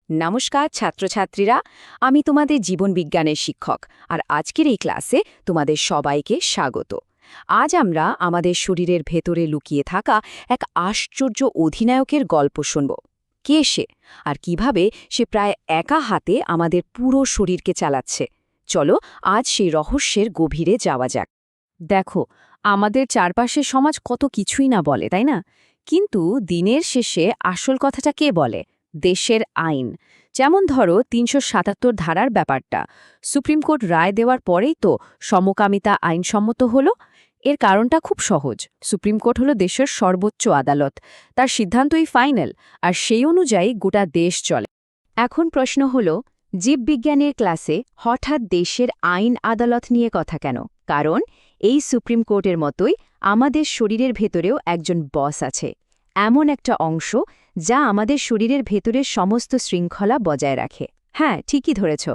নমস্কার ছাত্রছাত্রীরা, আমি তোমাদের জীবনবিজ্ঞানের শিক্ষক আর আজকের এই ক্লাসে তোমাদের সবাইকে স্বাগত। আজ আমরা আমাদের শরীরের ভেতরে লুকিয়ে থাকা এক আশ্চর্য অধিনায়কের গল্প শুনব। কে সে আর কিভাবে সে প্রায় একা হাতে আমাদের পুরো শরীরকে চালাচ্ছে? চলো আজ সেই রহস্যের গভীরে যাওয়া যাক। দেখো, আমাদের চারপাশের সমাজ কত কিছুই না বলে, তাই না? কিন্তু দিনের শেষে আসল কথাটা কে বলে? দেশের আইন। যেমন ধরো ৩৭৭ ধারার ব্যাপারটা, সুপ্রিম কোর্ট রায় দেওয়ার পরেই তো সমকামিতা আইনসম্মত হলো। এর কারণটা খুব সহজ, সুপ্রিম কোর্ট হলো দেশের সর্বোচ্চ আদালত, তার সিদ্ধান্তই ফাইনাল, আর সেই অনুযায়ী গোটা দেশ চলে। এখন প্রশ্ন হলো, জীববিজ্ঞানের ক্লাসে হঠাৎ দেশের আইন আদালত নিয়ে কথা কেন? কারণ এই সুপ্রিম কোর্টের মতোই আমাদের শরীরের ভেতরেও একজন বস আছে, এমন একটা অংশ যা আমাদের শরীরের ভেতরের সমস্ত শৃঙ্খলা বজায় রাখে। হ্যাঁ, ঠিকই ধরেছ,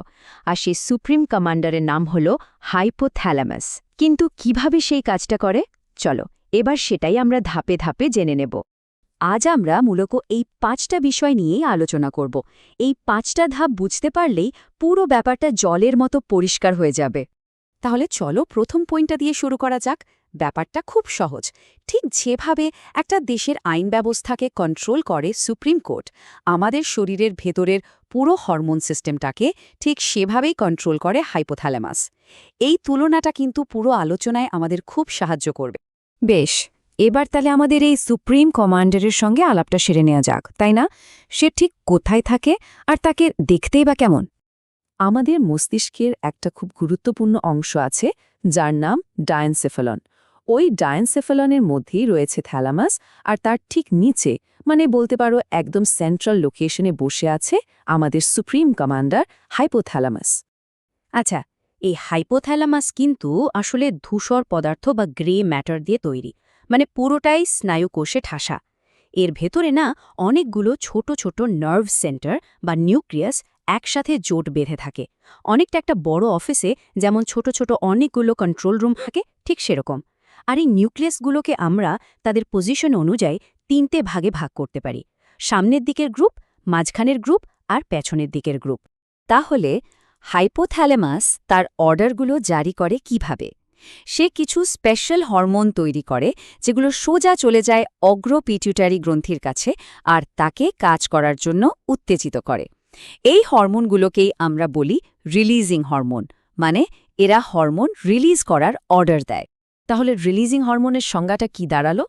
আর সেই সুপ্রিম কমান্ডারের নাম হল হাইপোথ্যালামাস। কিন্তু কিভাবে সেই কাজটা করে, চলো এবার সেটাই আমরা ধাপে ধাপে জেনে নেব। আজ আমরা মূলত এই 5টা বিষয় নিয়েই আলোচনা করব। এই 5টা ধাপ বুঝতে পারলেই পুরো ব্যাপারটা জলের মতো পরিষ্কার হয়ে যাবে। তাহলে চলো প্রথম পয়েন্টটা দিয়ে শুরু করা যাক। ব্যাপারটা খুব সহজ। ঠিক যেভাবে একটা দেশের আইন ব্যবস্থাকে কন্ট্রোল করে সুপ্রিম কোর্ট, আমাদের শরীরের ভেতরের পুরো হরমোন সিস্টেমটাকে ঠিক সেভাবেই কন্ট্রোল করে হাইপোথ্যালামাস। এই তুলনাটা কিন্তু পুরো আলোচনায় আমাদের খুব সাহায্য করবে। বেশ, এবার তাহলে আমাদের এই সুপ্রিম কমান্ডারের সঙ্গে আলাপটা সেরে নেওয়া যাক, তাই না? সে ঠিক কোথায় থাকে আর তাকে দেখতেই বা কেমন? আমাদের মস্তিষ্কের একটা খুব গুরুত্বপূর্ণ অংশ আছে যার নাম ডায়েনসেফালন। ওই ডায়েনসেফালনের মধ্যেই রয়েছে থ্যালামাস, আর তার ঠিক নিচে, মানে বলতে পারো একদম সেন্ট্রাল লোকেশনে বসে আছে আমাদের সুপ্রিম কমান্ডার হাইপোথ্যালামাস। আচ্ছা, এই হাইপোথ্যালামাস কিন্তু আসলে ধূসর পদার্থ বা গ্রে ম্যাটার দিয়ে তৈরি, মানে পুরোটাই স্নায়ুকোষে ঠাসা। এর ভেতরে না অনেকগুলো ছোট ছোট নার্ভ সেন্টার বা নিউক্লিয়াস একসাথে জোট বেঁধে থাকে, অনেকটা একটা বড় অফিসে যেমন ছোট ছোট অনেকগুলো কন্ট্রোল রুম থাকে, ঠিক সেরকম। আর এই নিউক্লিয়াসগুলোকে আমরা তাদের পজিশন অনুযায়ী 3টে ভাগে ভাগ করতে পারি: সামনের দিকের গ্রুপ, মাঝখানের গ্রুপ আর পেছনের দিকের গ্রুপ। তাহলে হাইপোথ্যালামাস তার অর্ডারগুলো জারি করে কিভাবে? সে কিছু স্পেশাল হরমোন তৈরি করে যেগুলো সোজা চলে যায় অগ্র পিটিউটারি গ্রন্থির কাছে আর তাকে কাজ করার জন্য উত্তেজিত করে। এই হরমোনগুলোকেই আমরা বলি রিলিজিং হরমোন, মানে এরা হরমোন রিলিজ করার অর্ডার দেয়। তাহলে রিলিজিং হরমোনের সংজ্ঞাটা কি দাঁড়ালো?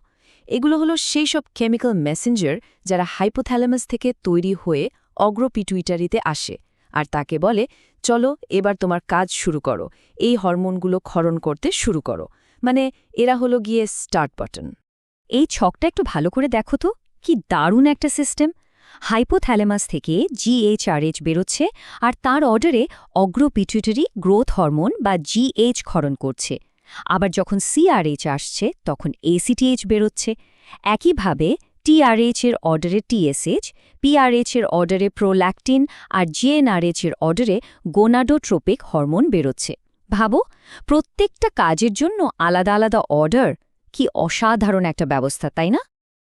এগুলো হলো সেই সব কেমিক্যাল মেসেঞ্জার যারা হাইপোথ্যালামাস থেকে তৈরি হয়ে অগ্র পিটুইটারিতে আসে, আর তাকে বলে, চলো এবার তোমার কাজ শুরু করো, এই হরমোনগুলো ক্ষরণ করতে শুরু করো। মানে এরা হলো গিয়ে স্টার্ট বাটন। এই ছকটা একটু ভালো করে দেখো তো, কি দারুণ একটা সিস্টেম! হাইপোথ্যালামাস থেকে জিএইচআরএইচ বেরোচ্ছে আর তার অর্ডারে অগ্র পিটুইটারি গ্রোথ হরমোন বা জিএইচ ক্ষরণ করছে। আবার যখন সিআরএইচ আসছে তখন এসিটিএইচ বেরোচ্ছে। একইভাবে টিআরএইচ এর অর্ডারে টিএসএইচ, পিআরএইচ এর অর্ডারে প্রোল্যাকটিন আর জিএনআরএইচ এর অর্ডারে গোনাডোট্রোপিক হরমোন বেরোচ্ছে। ভাবো, প্রত্যেকটা কাজের জন্য আলাদা আলাদা অর্ডার। কি অসাধারণ একটা ব্যবস্থা, তাই না?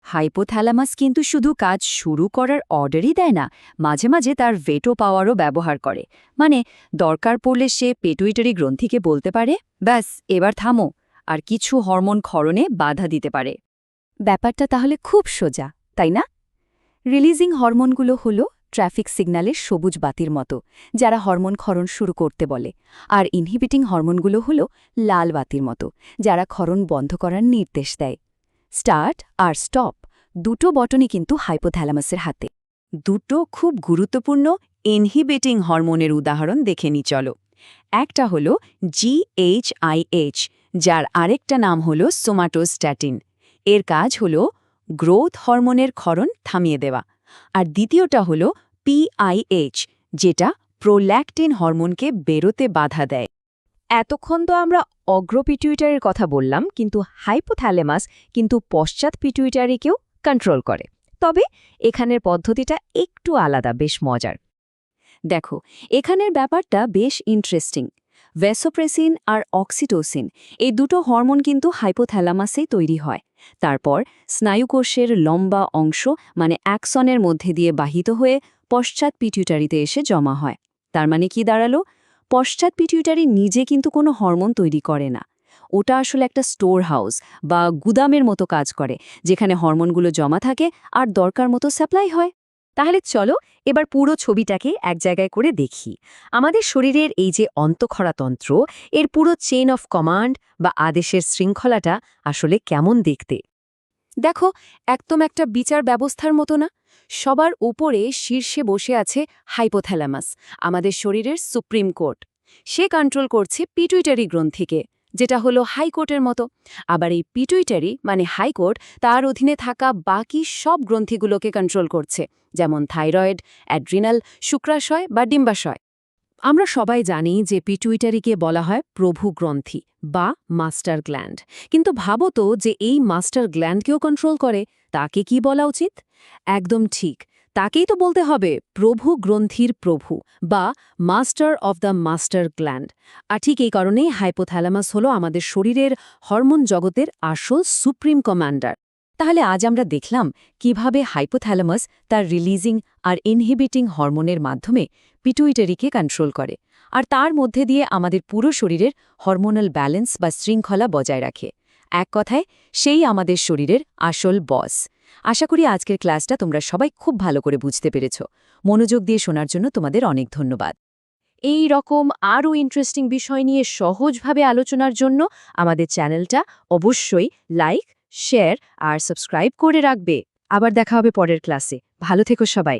হাইপোথ্যালামাস কিন্তু শুধু কাজ শুরু করার অর্ডারই দেয় না, মাঝে মাঝে তার ভেটো পাওয়ারও ব্যবহার করে। মানে দরকার পড়লে সে পেটুইটারি গ্রন্থিকে বলতে পারে, ব্যাস এবার থামো, আর কিছু হরমোন ক্ষরণে বাধা দিতে পারে। ব্যাপারটা তাহলে খুব সোজা, তাই না? রিলিজিং হরমোনগুলো হলো ট্রাফিক সিগন্যালের সবুজ বাতির মতো, যারা হরমোন ক্ষরণ শুরু করতে বলে, আর ইনহিবিটিং হরমোনগুলো হলো লাল বাতির মতো, যারা ক্ষরণ বন্ধ করার নির্দেশ দেয়। স্টার্ট আর স্টপ দুটো বটনই কিন্তু হাইপোথ্যালামাসের হাতে। দুটো খুব গুরুত্বপূর্ণ ইনহিবিটিং হরমোনের উদাহরণ দেখে নি চলো। একটা হলো জিএইচআইএইচ, যার আরেকটা নাম হলো সোমাটোস্ট্যাটিন। এর কাজ হলো গ্রোথ হরমোনের ক্ষরণ থামিয়ে দেওয়া। আর দ্বিতীয়টা হলো পিআইএইচ, যেটা প্রোল্যাকটিন হরমোনকে বেরোতে বাধা দেয়। এতক্ষণ তো আমরা অগ্র পিটুইটারির কথা বললাম, কিন্তু হাইপোথ্যালামাস কিন্তু পশ্চাৎ পিটুইটারিকেও কন্ট্রোল করে। তবে এখানের পদ্ধতিটা একটু আলাদা, বেশ মজার। দেখো, এখানের ব্যাপারটা বেশ ইন্টারেস্টিং। ভ্যাসোপ্রেসিন আর অক্সিটোসিন, এই দুটো হরমোন কিন্তু হাইপোথ্যালামাসেই তৈরি হয়। তারপর স্নায়ুকোষের লম্বা অংশ মানে অ্যাক্সনের মধ্যে দিয়ে বাহিত হয়ে পশ্চাৎ পিটিউটারিতে এসে জমা হয়। তার মানে কি দাঁড়ালো? পশ্চাৎ পিটিউটারি নিজে কিন্তু কোনো হরমোন তৈরি করে না। ওটা আসলে একটা স্টোর হাউস বা গুদামের মতো কাজ করে, যেখানে হরমোনগুলো জমা থাকে আর দরকার মতো সাপ্লাই হয়। তাহলে চলো এবার পুরো ছবিটাকে এক জায়গায় করে দেখি। আমাদের শরীরের এই যে অন্তঃক্ষরাতন্ত্র, এর পুরো চেইন অফ কমান্ড বা আদেশের শৃঙ্খলাটা আসলে কেমন দেখতে। দেখো, একদম একটা বিচার ব্যবস্থার মতো না? সবার উপরে শীর্ষে বসে আছে হাইপোথ্যালামাস, আমাদের শরীরের সুপ্রিম কোর্ট। সে কন্ট্রোল করছে পিটুইটারি গ্রন্থিকে, যেটা হলো হাইকোর্টের মতো। আবার এই পিটুইটারি মানে হাইকোর্ট তার অধীনে থাকা বাকি সব গ্রন্থিগুলোকে কন্ট্রোল করছে, যেমন থাইরয়েড, অ্যাড্রিনাল, শুক্রাশয় বা ডিম্বাশয়। আমরা সবাই জানি যে পিটুইটারিকে বলা হয় প্রভু গ্রন্থি বা মাস্টার গ্ল্যান্ড। কিন্তু ভাবো তো, যে এই মাস্টার গ্ল্যান্ডকেও কন্ট্রোল করে, তাকে কি বলা উচিত? একদম ঠিক, তাকেই তো বলতে হবে প্রভু গ্রন্থির প্রভু বা master of the master gland. আর ঠিক এই কারণেই হাইপোথ্যালামাস হলো আমাদের শরীরের হরমোন জগতের আসল সুপ্রিম কমান্ডার। তাহলে আজ আমরা দেখলাম কিভাবে হাইপোথ্যালামাস তার রিলিজিং আর ইনহিবিটিং হরমোনের মাধ্যমে পিটুইটারিকে কন্ট্রোল করে, আর তার মধ্যে দিয়ে আমাদের পুরো শরীরের হরমোনাল ব্যালেন্স বা শৃঙ্খলা বজায় রাখে। এক কথায়, সেই আমাদের শরীরের আসল বস। আশা করি আজকের ক্লাসটা তোমরা সবাই খুব ভালো করে বুঝতে পেরেছ। মনোযোগ দিয়ে শোনার জন্য তোমাদের অনেক ধন্যবাদ। এই রকম আরও ইন্টারেস্টিং বিষয় নিয়ে সহজভাবে আলোচনার জন্য আমাদের চ্যানেলটা অবশ্যই লাইক, শেয়ার আর সাবস্ক্রাইব করে রাখবে। আবার দেখা হবে পরের ক্লাসে। ভালো থেকো সবাই।